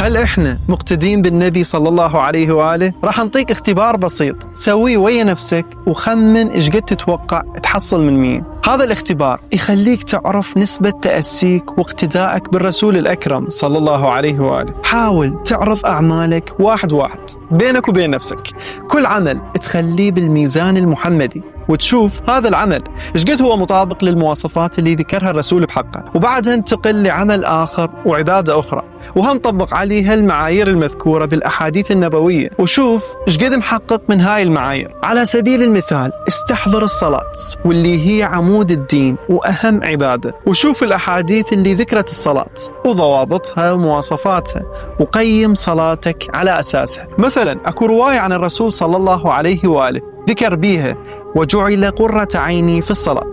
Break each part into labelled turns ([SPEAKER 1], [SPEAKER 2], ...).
[SPEAKER 1] هل إحنا مقتدين بالنبي صلى الله عليه وآله؟ راح نعطيك اختبار بسيط سويه ويا نفسك وخمن إيش قد تتوقع تحصل من مين. هذا الاختبار يخليك تعرف نسبة تأسيك واقتدائك بالرسول الأكرم صلى الله عليه وآله. حاول تعرض أعمالك واحد واحد بينك وبين نفسك، كل عمل تخليه بالميزان المحمدي وتشوف هذا العمل ايش قد هو مطابق للمواصفات اللي ذكرها الرسول بحقه، وبعدها انتقل لعمل آخر وعبادة أخرى وهم طبق عليها المعايير المذكورة بالأحاديث النبوية وشوف ايش قد محقق من هاي المعايير. على سبيل المثال استحضر الصلاة واللي هي عمود الدين وأهم عبادة، وشوف الأحاديث اللي ذكرت الصلاة وضوابطها ومواصفاتها وقيم صلاتك على أساسها. مثلا أكو رواية عن الرسول صلى الله عليه وآله ذكر بيها وجعل قرة عيني في الصلاة،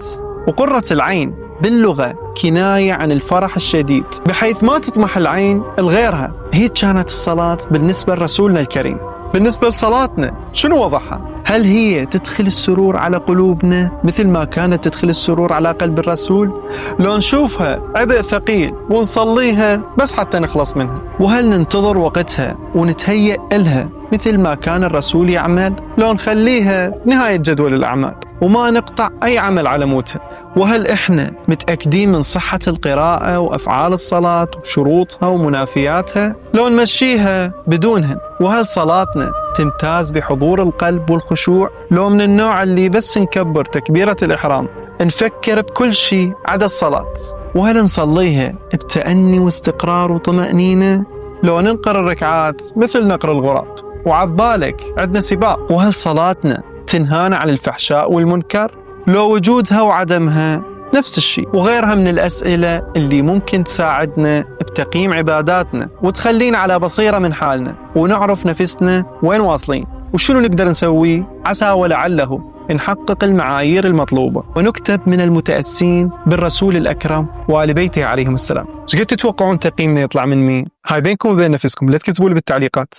[SPEAKER 1] وقرة العين باللغة كناية عن الفرح الشديد بحيث ما تطمح العين لغيرها. هي كانت الصلاة بالنسبة لرسولنا الكريم. بالنسبة لصلاتنا شنو وضعها؟ هل هي تدخل السرور على قلوبنا مثل ما كانت تدخل السرور على قلب الرسول؟ لو نشوفها عبء ثقيل ونصليها بس حتى نخلص منها؟ وهل ننتظر وقتها ونتهيأ لها مثل ما كان الرسول يعمل؟ لو نخليها نهاية جدول الأعمال وما نقطع أي عمل على موتها؟ وهل إحنا متأكدين من صحة القراءة وأفعال الصلاة وشروطها ومنافياتها؟ لو نمشيها بدونها؟ وهل صلاتنا تمتاز بحضور القلب والخشوع؟ لو من النوع اللي بس نكبر تكبيرة الإحرام نفكر بكل شيء عدا الصلاة؟ وهل نصليها بتأني واستقرار وطمأنينة؟ لو ننقر الركعات مثل نقر الغراب وعبالك عندنا سباق؟ وهل صلاتنا تنهانا عن الفحشاء والمنكر؟ لو وجودها وعدمها نفس الشيء؟ وغيرها من الأسئلة اللي ممكن تساعدنا بتقييم عباداتنا وتخلينا على بصيرة من حالنا ونعرف نفسنا وين واصلين وشنو نقدر نسوي عسى ولعله نحقق المعايير المطلوبة ونكتب من المتأسين بالرسول الأكرم وآل بيته عليهم السلام. ايش قد تتوقعون تقييمنا يطلع من مين؟ هاي بينكم وبين نفسكم، لا تكتبوا لي بالتعليقات.